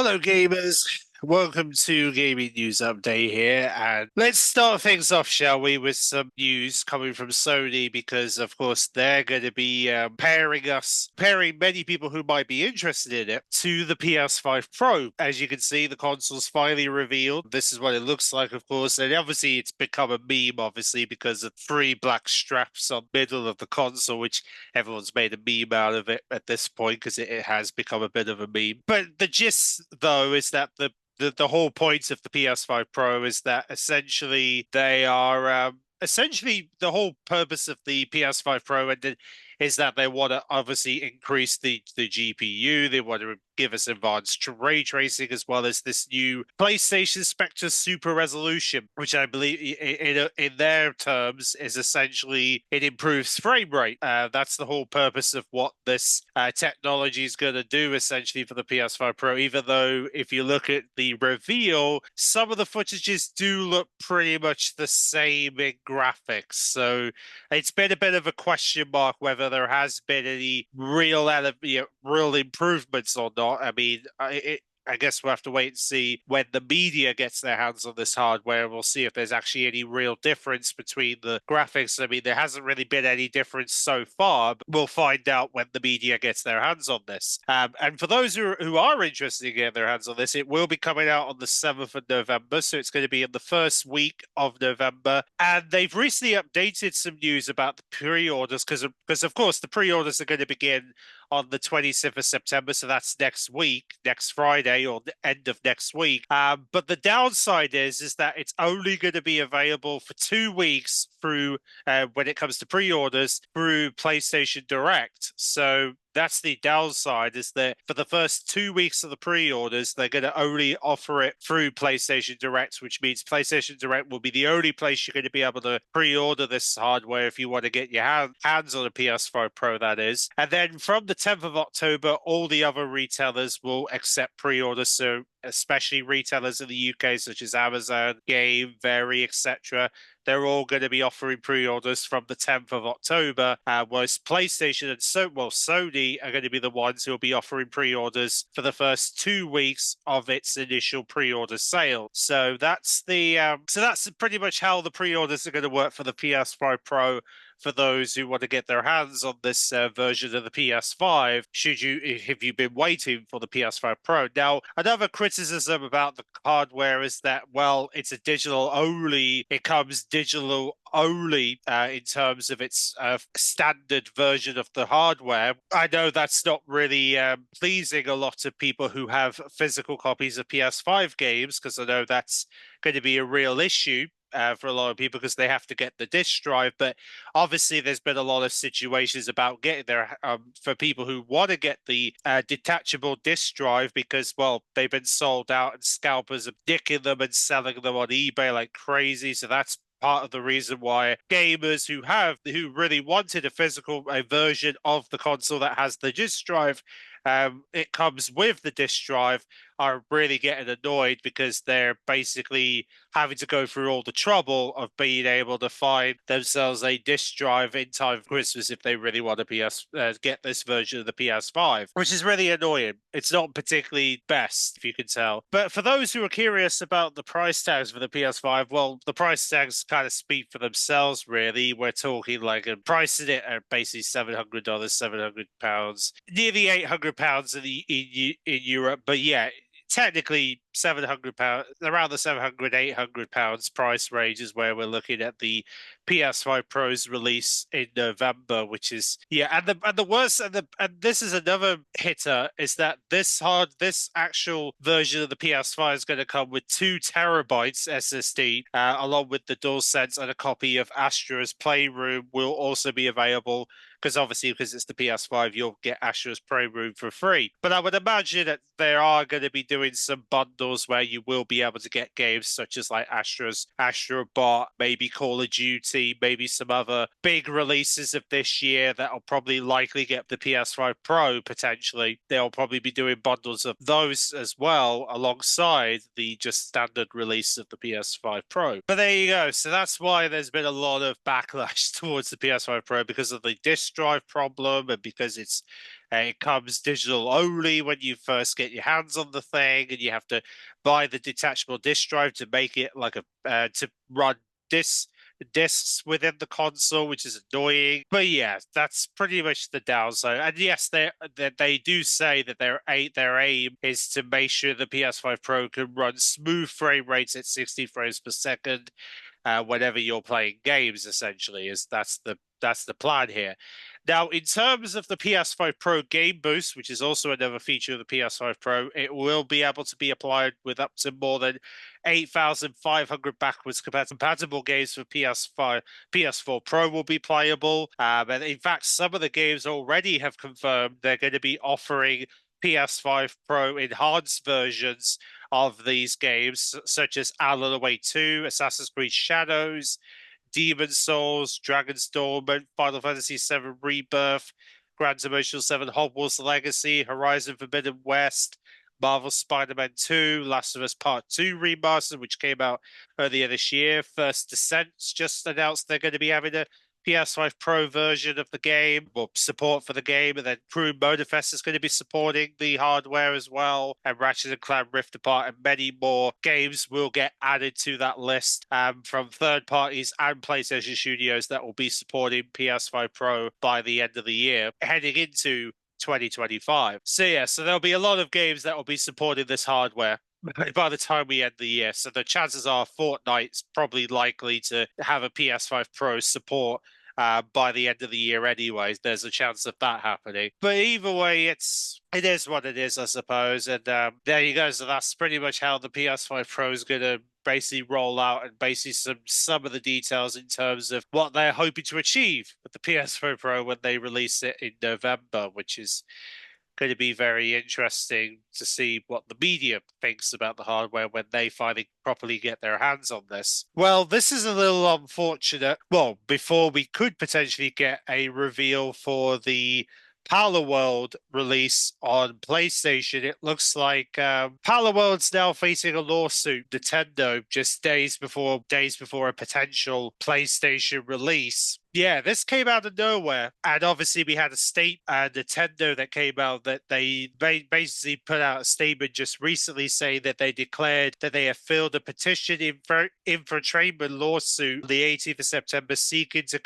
Hello, gamers. Welcome to Gaming News Update here, and let's start things off, shall we, with some news coming from Sony because, of course, they're going to be pairing many people who might be interested in it to the PS5 Pro. As you can see, the console's finally revealed. This is what it looks like, of course, and obviously it's become a meme, obviously, because of three black straps on the middle of the console, which everyone's made a meme out of it at this point because it has become a bit of a meme. But the gist, though, is that the whole point of the PS5 Pro is that essentially they are essentially the whole purpose of the PS5 Pro is that they want to obviously increase the GPU. They want to give us advanced ray tracing as well as this new PlayStation Spectre Super Resolution, which I believe in their terms is essentially it improves frame rate. That's the whole purpose of what this technology is going to do essentially for the PS5 Pro, even though if you look at the reveal, some of the footages do look pretty much the same in graphics. So it's been a bit of a question mark whether there has been any real improvements or not. I mean, I guess we'll have to wait and see when the media gets their hands on this hardware. We'll see if there's actually any real difference between the graphics. I mean, there hasn't really been any difference so far, but we'll find out when the media gets their hands on this. And for those who are interested in getting their hands on this, it will be coming out on the 7th of November. So it's going to be in the first week of November. And they've recently updated some news about the pre-orders because of course, the pre-orders are going to begin on the 26th of September. So that's next week, next Friday or the end of next week. But the downside is that it's only going to be available for 2 weeks through when it comes to pre-orders through PlayStation Direct. So that's the downside, is that for the first 2 weeks of the pre-orders, they're going to only offer it through PlayStation Direct, which means PlayStation Direct will be the only place you're going to be able to pre-order this hardware if you want to get your hands on a PS5 Pro, that is. And then from the 10th of October, all the other retailers will accept pre-orders. So especially retailers in the UK, such as Amazon, Game, Very, etc. They're all going to be offering pre-orders from the 10th of October, whereas PlayStation and Sony are going to be the ones who will be offering pre-orders for the first 2 weeks of its initial pre-order sale. So that's pretty much how the pre-orders are going to work for the PS5 Pro. For those who want to get their hands on this version of the PS5, if you've been waiting for the PS5 Pro. Now, another criticism about the hardware is that, well, it's a digital only. It comes digital only in terms of its standard version of the hardware. I know that's not really pleasing a lot of people who have physical copies of PS5 games, because I know that's going to be a real issue. For a lot of people because they have to get the disk drive. But obviously there's been a lot of situations about getting there for people who want to get the detachable disk drive because, well, they've been sold out and scalpers are nicking them and selling them on eBay like crazy. So that's part of the reason why gamers who really wanted a version of the console that has the disk drive, it comes with the disk drive, are really getting annoyed because they're basically having to go through all the trouble of being able to find themselves a disk drive in time for Christmas if they really want to get this version of the PS5, which is really annoying. It's not particularly best, if you can tell. But for those who are curious about the price tags for the PS5, well, the price tags kind of speak for themselves, really. We're talking like pricing it at basically $700, £700, nearly £800 in Europe. But yeah, technically £700, around the £700-800 price range is where we're looking at the PS5 Pro's release in November, which is and the worst and this is another hitter, is that this actual version of the PS5 is going to come with 2 terabytes SSD along with the DualSense, and a copy of Astra's Playroom will also be available. Because it's the PS5, you'll get Astra's Playroom for free. But I would imagine that they are going to be doing some bundles where you will be able to get games such as like Astra Bot, maybe Call of Duty, maybe some other big releases of this year that'll probably likely get the PS5 Pro potentially. They'll probably be doing bundles of those as well alongside the just standard release of the PS5 Pro. But there you go. So that's why there's been a lot of backlash towards the PS5 Pro, because of the disc disk drive problem, and because it comes digital only when you first get your hands on the thing, and you have to buy the detachable disk drive to make it like a to run discs within the console, which is annoying. But yeah, that's pretty much the downside. And yes, they do say that their aim is to make sure the PS5 Pro can run smooth frame rates at 60 frames per second whenever you're playing games. Essentially, is that's the plan here. Now, in terms of the PS5 Pro Game Boost, which is also another feature of the PS5 Pro, it will be able to be applied with up to more than 8,500 backwards compatible games for PS5. PS4 Pro will be playable. And in fact, some of the games already have confirmed they're going to be offering PS5 Pro enhanced versions of these games, such as Alan Wake 2, Assassin's Creed Shadows, Demon Souls, Dragon's Dormant, Final Fantasy VII Rebirth, Gran Turismo 7 Hogwarts Legacy, Horizon Forbidden West, Marvel Spider-Man 2, Last of Us Part 2 Remastered, which came out earlier this year. First Descent's just announced they're going to be having a PS5 Pro version of the game, or support for the game, and then Crew Motorfest is going to be supporting the hardware as well, and Ratchet and Clank Rift Apart, and many more games will get added to that list from third parties and PlayStation Studios that will be supporting PS5 Pro by the end of the year, heading into 2025. So yeah, so there'll be a lot of games that will be supporting this hardware by the time we end the year. So the chances are Fortnite's probably likely to have a PS5 Pro support by the end of the year anyways. There's a chance of that happening. But either way, it is what it is, I suppose. And there you go. So that's pretty much how the PS5 Pro is going to basically roll out, and basically some of the details in terms of what they're hoping to achieve with the PS4 Pro when they release it in November, which is going to be very interesting to see what the media thinks about the hardware when they finally properly get their hands on this. Well, this is a little unfortunate. Well, before we could potentially get a reveal for the World release on PlayStation, it looks like World's now facing a lawsuit. Nintendo just days before a potential PlayStation release. Yeah, this came out of nowhere, and obviously we had a Nintendo that came out that they basically put out a statement just recently saying that they declared that they have filed a petition infringement lawsuit on the 18th of September seeking to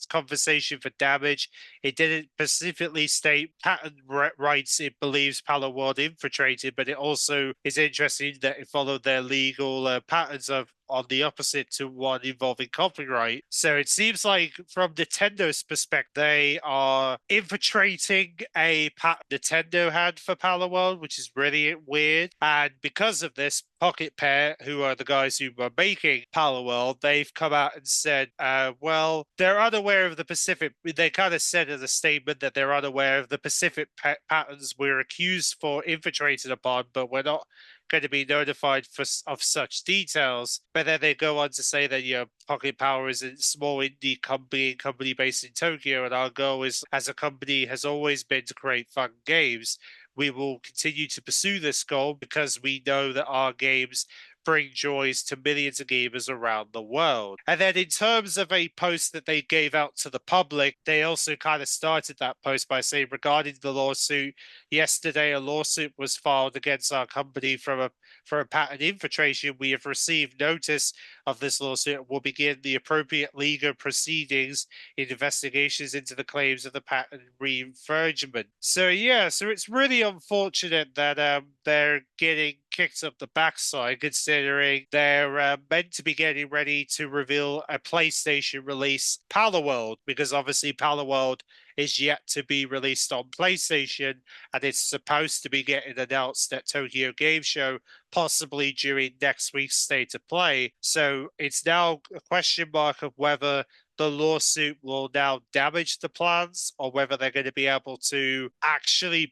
compensation for damage. It didn't specifically state patent rights it believes World infiltrated, but it also is interesting that it followed their legal patterns of on the opposite to one involving copyright. So it seems like from Nintendo's perspective, they are infiltrating a patent Nintendo had for World, which is really weird. And because of this, Pocket Pair, who are the guys who were making World, they've come out and said, well, they're unaware of the Pacific. They kind of said in a statement that they're unaware of the Pacific patterns we're accused for infiltrating upon, but we're not going to be notified of such details. But then they go on to say that, Pocket Power is a small indie company based in Tokyo, and our goal is, as a company, has always been to create fun games. We will continue to pursue this goal because we know that our games bring joys to millions of gamers around the world. And then in terms of a post that they gave out to the public, they also kind of started that post by saying, regarding the lawsuit, yesterday a lawsuit was filed against our company for a patent infiltration. We have received notice of this lawsuit and will begin the appropriate legal proceedings in investigations into the claims of the patent re-infringement. So it's really unfortunate that they're getting kicked up the backside, considering they're meant to be getting ready to reveal a PlayStation release, World, because obviously World is yet to be released on PlayStation, and it's supposed to be getting announced at Tokyo Game Show, possibly during next week's State of Play. So it's now a question mark of whether the lawsuit will now damage the plans, or whether they're going to be able to actually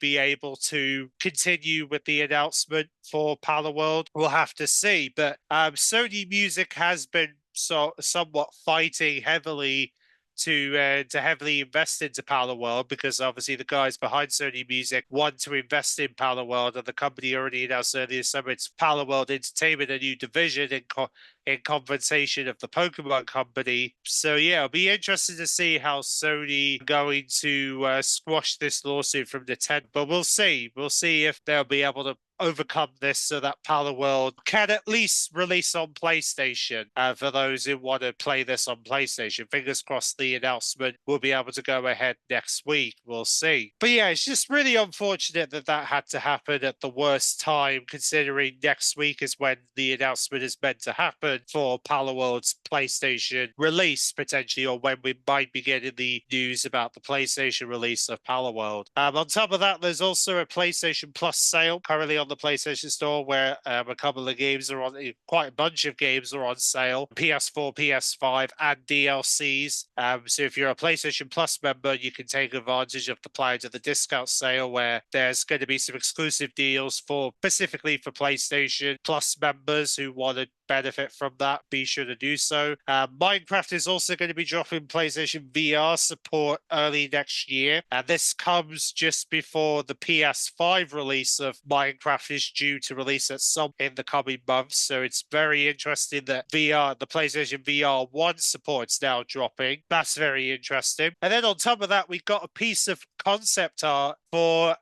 continue with the announcement for World. We'll have to see. But Sony Music has been somewhat fighting heavily to heavily invest into Palworld, because obviously the guys behind Sony Music want to invest in Palworld, and the company already announced earlier summer it's Palworld Entertainment, a new division in compensation of the Pokemon company. So yeah, it'll be interesting to see how Sony are going to squash this lawsuit from Nintendo. But we'll see. We'll see if they'll be able to overcome this so that Palworld can at least release on PlayStation for those who want to play this on PlayStation. Fingers crossed the announcement will be able to go ahead next week. We'll see. But yeah, it's just really unfortunate that that had to happen at the worst time, considering next week is when the announcement is meant to happen for Palworld's PlayStation release, potentially, or when we might be getting the news about the PlayStation release of Palworld. On top of that, there's also a PlayStation Plus sale currently on the PlayStation Store, where a couple of games are on, quite a bunch of games are on sale, PS4, PS5, and DLCs. So if you're a PlayStation Plus member, you can take advantage of the Player to the Discount sale, where there's going to be some exclusive deals for specifically for PlayStation Plus members who want to benefit from that. Be sure to do so. Minecraft is also going to be dropping PlayStation VR support early next year, and this comes just before the PS5 release of Minecraft is due to release at some in the coming months. So it's very interesting that VR, the PlayStation VR 1 support's now dropping. That's very interesting. And then on top of that, we got a piece of concept art for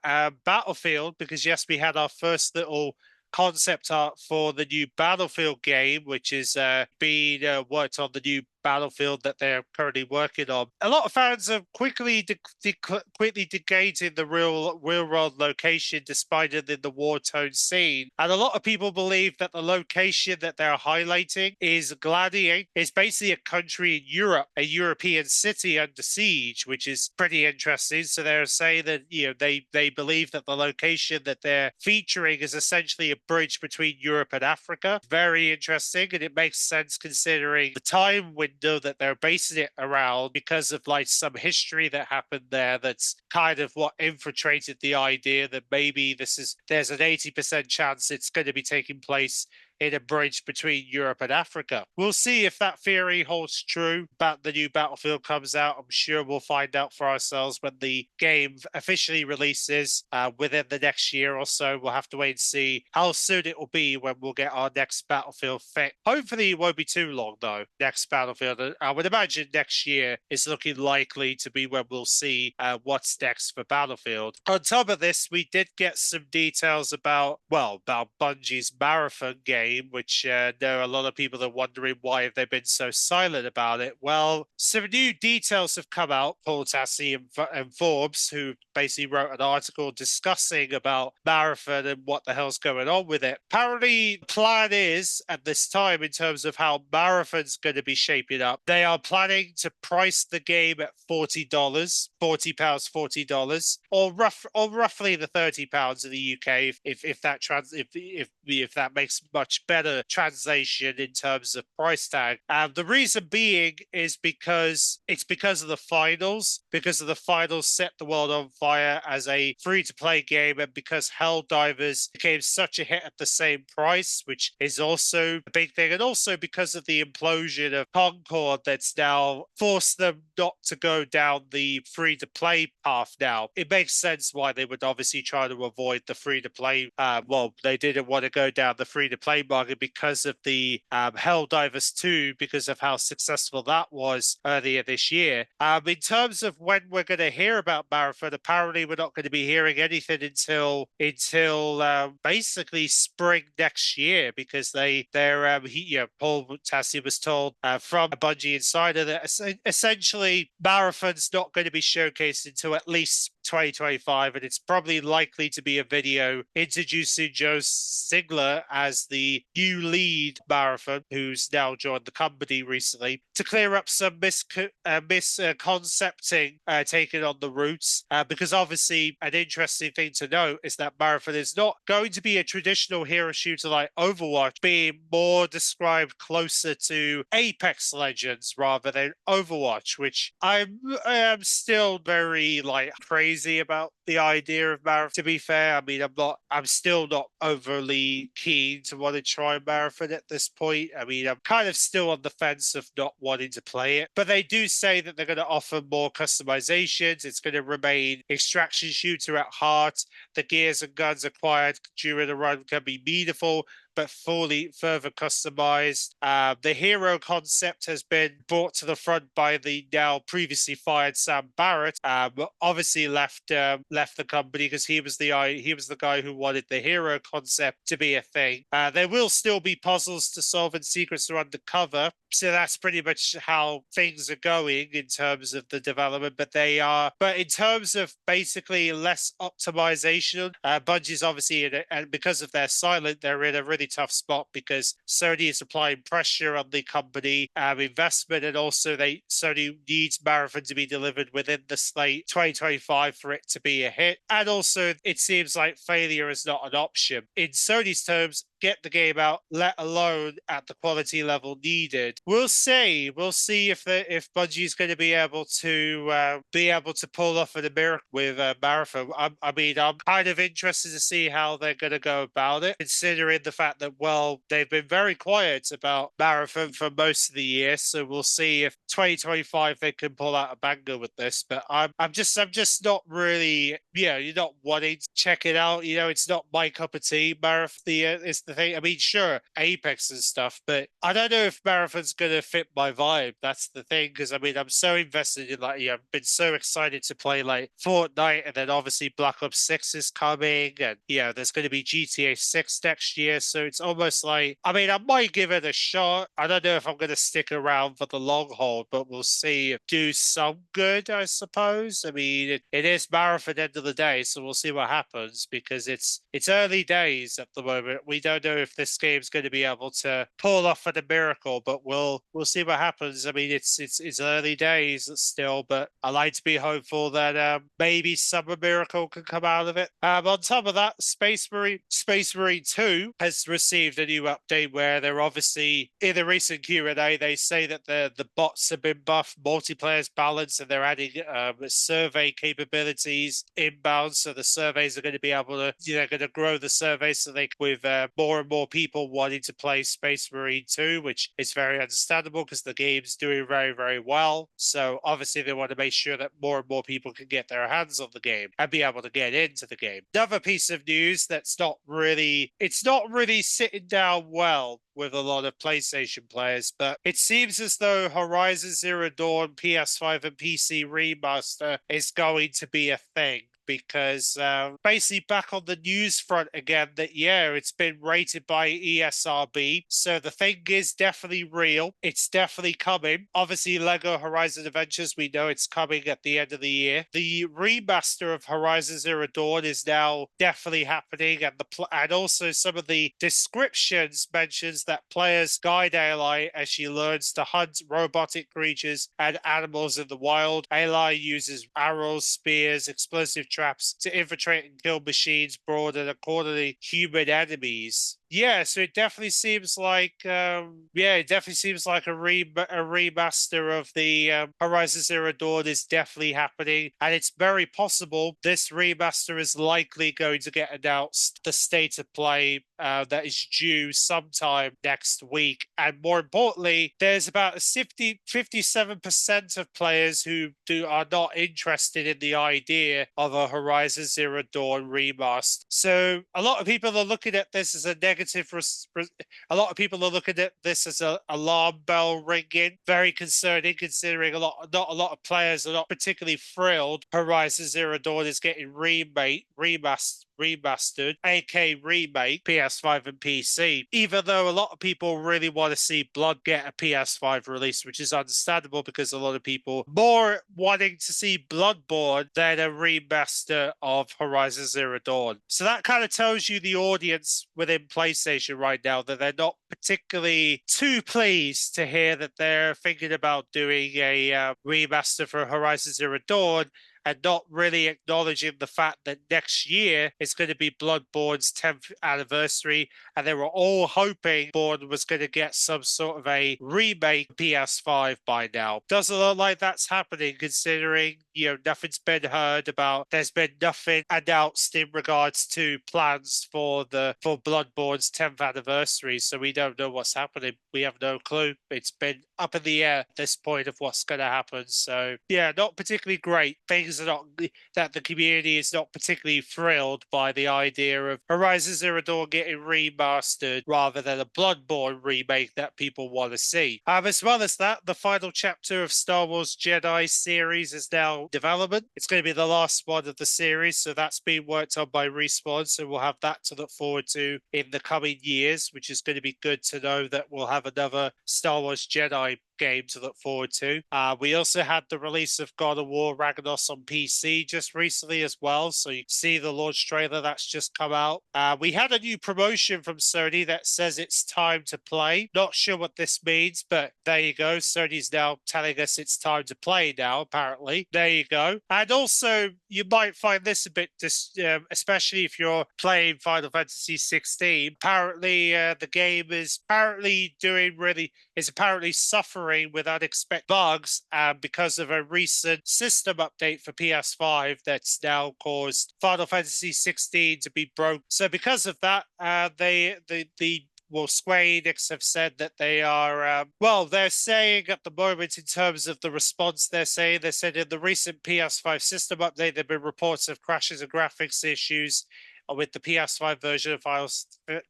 Battlefield, because yes, we had our first little concept art for the new Battlefield game, which is being worked on, the new Battlefield that they're currently working on. A lot of fans are quickly negating the real world location, despite it in the war-torn scene. And a lot of people believe that the location that they're highlighting is Gladiator. It's basically a country in Europe, a European city under siege, which is pretty interesting. So they're saying that, you know, they believe that the location that they're featuring is essentially a bridge between Europe and Africa. Very interesting, and it makes sense considering the time window that they're basing it around, because of like some history that happened there. That's kind of what infiltrated the idea that maybe there's an 80% chance it's going to be taking place in a bridge between Europe and Africa. We'll see if that theory holds true. But the new Battlefield comes out, I'm sure we'll find out for ourselves when the game officially releases within the next year or so. We'll have to wait and see how soon it will be when we'll get our next Battlefield fit. Hopefully it won't be too long though, next Battlefield. I would imagine next year is looking likely to be when we'll see what's next for Battlefield. On top of this, we did get some details about Bungie's Marathon game, which there are a lot of people that are wondering why have they been so silent about it. Well, some new details have come out. Paul Tassi and Forbes, who basically wrote an article discussing about Marathon and what the hell's going on with it. Apparently, the plan is, at this time, in terms of how Marathon's going to be shaping up, they are planning to price the game at $40, £40, $40, or roughly the £30 in the UK, if that makes much better translation in terms of price tag. The reason being is because of the finals. Because of the finals set the world on fire as a free-to-play game, and because Helldivers became such a hit at the same price, which is also a big thing, and also because of the implosion of Concord that's now forced them not to go down the free-to-play path now. It makes sense why they would obviously try to avoid the free-to-play. They didn't want to go down the free-to-play market because of the Helldivers 2, because of how successful that was earlier this year. In terms of when we're going to hear about Marathon, apparently we're not going to be hearing anything until basically spring next year, because Paul Tassi was told from a Bungie insider that essentially Marathon's not going to be showcased until at least 2025, and it's probably likely to be a video introducing Joe Sigler as the new lead Marathon, who's now joined the company recently, to clear up some misconcepting taken on the routes. Because obviously an interesting thing to note is that Marathon is not going to be a traditional hero shooter like Overwatch, being more described closer to Apex Legends rather than Overwatch, which I am still very crazy about the idea of Marathon, to be fair. I mean, I'm still not overly keen to want to try Marathon at this point. I mean, I'm kind of still on the fence of not wanting to play it, but they do say that they're going to offer more customizations. It's going to remain extraction shooter at heart. The gears and guns acquired during the run can be meaningful, but fully further customized. The hero concept has been brought to the front by the now previously fired Sam Barrett. Obviously left the company because he was the guy who wanted the hero concept to be a thing. There will still be puzzles to solve and secrets to uncover. So that's pretty much how things are going in terms of the development. But in terms of basically less optimization, Bungie's obviously and because of their silent, they're in a really tough spot because Sony is applying pressure on the company investment, and also Sony needs Marathon to be delivered within the slate 2025 for it to be a hit. And also, it seems like failure is not an option. In Sony's terms, get the game out, let alone at the quality level needed. We'll see. We'll see if Bungie's going to be able to pull off a miracle with Marathon. I mean, I'm kind of interested to see how they're going to go about it, considering the fact that they've been very quiet about Marathon for most of the year. So we'll see if 2025 they can pull out a banger with this. But I'm just not really, you're not wanting to check it out. It's not my cup of tea. Marathon is the thing. I mean, sure, Apex and stuff, but I don't know if Marathon's going to fit my vibe. That's the thing, because I mean, I'm so invested in I've been so excited to play Fortnite, and then obviously Black Ops 6 is coming, and there's going to be GTA 6 next year. So it's almost I mean, I might give it a shot. I don't know if I'm going to stick around for the long haul, but we'll see. Do some good, I suppose. I mean, it is Marathon end of the day, so we'll see what happens, because it's early days at the moment. We don't know if this game's going to be able to pull off a miracle, but we'll see what happens. I mean, it's early days still, but I like to be hopeful that maybe some miracle can come out of it. On top of that, Space Marine 2 has received a new update where they're obviously in the recent Q&A they say that the bots have been buffed, multiplayer's balanced, and they're adding survey capabilities inbound. So the surveys are going to be able to going to grow the survey so they with more and more people wanting to play Space Marine 2, which is very understandable because the game's doing very, very well. So obviously they want to make sure that more and more people can get their hands on the game and be able to get into the game. Another piece of news that's not really sitting down well with a lot of PlayStation players, but it seems as though Horizon Zero Dawn PS5 and PC remaster is going to be a thing, because basically back on the news front again that it's been rated by ESRB, so the thing is definitely real. It's definitely coming. Obviously Lego Horizon Adventures, we know it's coming at the end of the year. The remaster of Horizon Zero Dawn is now definitely happening, and also some of the descriptions mentions that players guide Aloy as she learns to hunt robotic creatures and animals in the wild. Aloy uses arrows, spears, explosive traps to infiltrate and kill machines, broad and accordingly human enemies. So it definitely seems like a remaster of the Horizon Zero Dawn is definitely happening, and it's very possible this remaster is likely going to get announced, the state of play that is due sometime next week. And more importantly, there's about 57% of players who are not interested in the idea of a Horizon Zero Dawn remaster. So a lot of people are looking at this as a negative. A lot of people are looking at this as an alarm bell ringing, very concerning, considering not a lot of players are not particularly thrilled Horizon Zero Dawn is getting remastered, aka remake, PS5 and PC, even though a lot of people really want to see Blood get a PS5 release, which is understandable because a lot of people more wanting to see Bloodborne than a remaster of Horizon Zero Dawn. So that kind of tells you the audience within PlayStation right now, that they're not particularly too pleased to hear that they're thinking about doing a remaster for Horizon Zero Dawn. and not really acknowledging the fact that next year is going to be Bloodborne's 10th anniversary, and they were all hoping Bourne was going to get some sort of a remake PS5 by now. Doesn't look like that's happening, considering, nothing's been heard about. There's been nothing announced in regards to plans for Bloodborne's 10th anniversary, so we don't know what's happening. We have no clue. It's been up in the air at this point of what's going to happen. So yeah, not particularly great. Things are not that the community is not particularly thrilled by the idea of Horizon Zero Dawn getting remastered rather than a Bloodborne remake that people want to see. As well as that, the final chapter of Star Wars Jedi series is now in development. It's going to be the last one of the series, so that's being worked on by Respawn, so we'll have that to look forward to in the coming years, which is going to be good to know that we'll have another Star Wars Jedi game to look forward to. We also had the release of God of War Ragnarok on PC just recently as well, so you can see the launch trailer that's just come out. We had a new promotion from Sony that says it's time to play. Not sure what this means, but there you go. Sony's now telling us it's time to play now, apparently. There you go. And also, you might find this a bit, especially if you're playing Final Fantasy 16. Apparently, the game is apparently suffering with unexpected bugs because of a recent system update for PS5 that's now caused Final Fantasy 16 to be broke. So because of that, Square Enix have said that they are, they're saying at the moment in terms of the response they said in the recent PS5 system update, there have been reports of crashes and graphics issues with the PS5 version of Final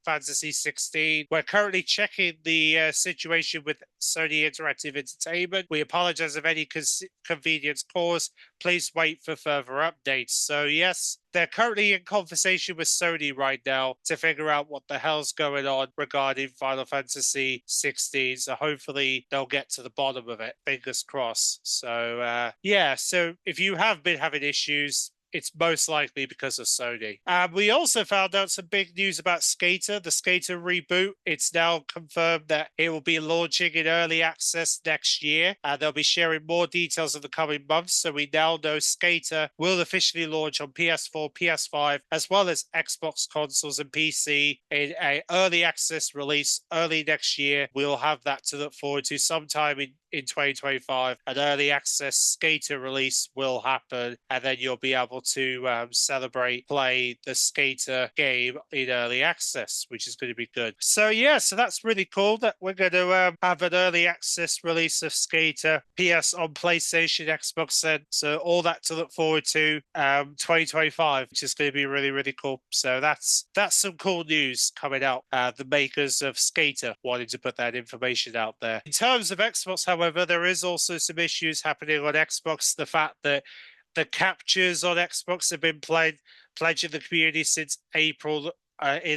Fantasy 16. We're currently checking the situation with Sony Interactive Entertainment. We apologize if any convenience caused. Please wait for further updates. So yes, they're currently in conversation with Sony right now to figure out what the hell's going on regarding Final Fantasy 16. So hopefully they'll get to the bottom of it. Fingers crossed. So so if you have been having issues, it's most likely because of Sony. We also found out some big news about Skater, the Skater reboot. It's now confirmed that it will be launching in early access next year. They'll be sharing more details in the coming months. So we now know Skater will officially launch on PS4, PS5, as well as Xbox consoles and PC in an early access release early next year. We'll have that to look forward to sometime in 2025. An early access Skater release will happen, and then you'll be able to play the Skater game in early access, which is going to be good. So so that's really cool that we're going to have an early access release of Skater PS on PlayStation, Xbox, and so all that to look forward to 2025, which is going to be really, really cool. So that's some cool news coming out. The makers of Skater wanted to put that information out there. In terms of Xbox, however, there is also some issues happening on Xbox. The fact that the captures on Xbox have been pledging the community since April.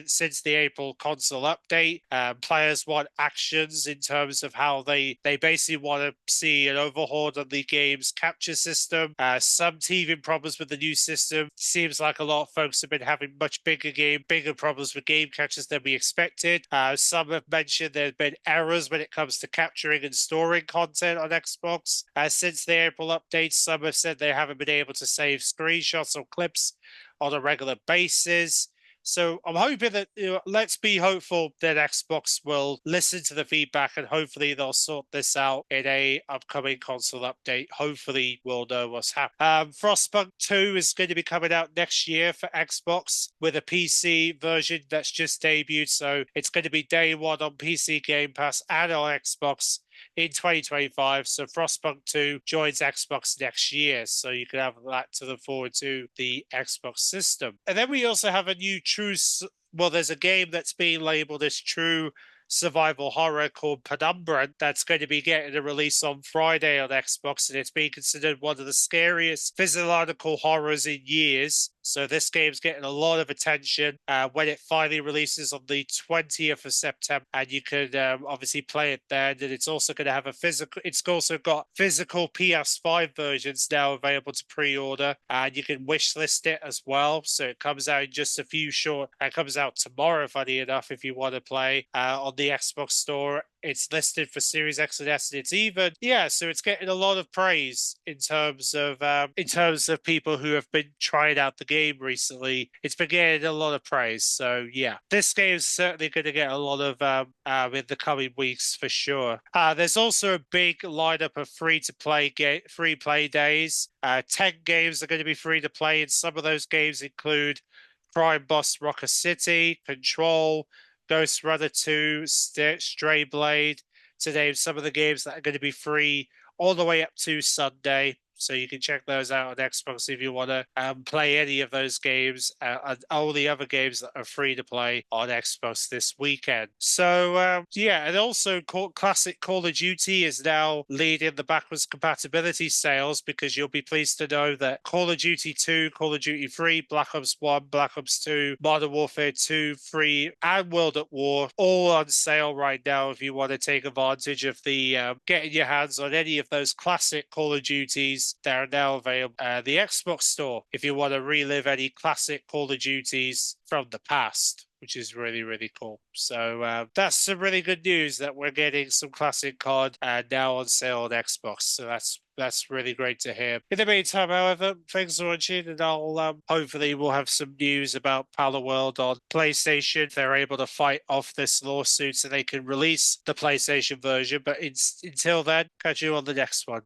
Since the April console update, players want actions in terms of how they basically want to see an overhaul on the game's capture system. Some teething problems with the new system. Seems like a lot of folks have been having much bigger problems with game captures than we expected. Some have mentioned there have been errors when it comes to capturing and storing content on Xbox. Since the April update, some have said they haven't been able to save screenshots or clips on a regular basis. So I'm hoping that, let's be hopeful that Xbox will listen to the feedback and hopefully they'll sort this out in a upcoming console update. Hopefully we'll know what's happening. Frostpunk 2 is going to be coming out next year for Xbox with a PC version that's just debuted. So it's going to be day one on PC Game Pass and on Xbox in 2025. So Frostpunk 2 joins Xbox next year. So you can have that to look forward to the Xbox system. And then we also have a new there's a game that's being labeled as true survival horror called Penumbra that's going to be getting a release on Friday on Xbox, and it's being considered one of the scariest physiological horrors in years. So this game's getting a lot of attention when it finally releases on the 20th of September, and you can obviously play it then. And it's also going to have it's also got physical PS5 versions now available to pre-order, and you can wishlist it as well. So it comes out in just it comes out tomorrow, funny enough, if you want to play on the Xbox Store It's listed for Series X and S, and it's even. Yeah, so it's getting a lot of praise in terms of people who have been trying out the game recently. It's been getting a lot of praise. So yeah, this game is certainly going to get a lot of in the coming weeks for sure. There's also a big lineup of free play days. 10 games are going to be free to play, and some of those games include Crime Boss Rocker City, Control, Ghost Runner 2, Stray Blade, to name some of the games that are going to be free all the way up to Sunday. So you can check those out on Xbox if you want to play any of those games and all the other games that are free to play on Xbox this weekend. So yeah, and also classic Call of Duty is now leading the backwards compatibility sales, because you'll be pleased to know that Call of Duty 2, Call of Duty 3, Black Ops 1, Black Ops 2, Modern Warfare 2, 3, and World at War all on sale right now if you want to take advantage of the getting your hands on any of those classic Call of Duties. They're now available at the Xbox Store if you want to relive any classic Call of Duties from the past, which is really, really cool. So that's some really good news that we're getting some classic COD now on sale on Xbox. So that's really great to hear. In the meantime, however, thanks for watching, and I'll hopefully we'll have some news about Palo World on PlayStation. If they're able to fight off this lawsuit so they can release the PlayStation version. But until then, catch you on the next one.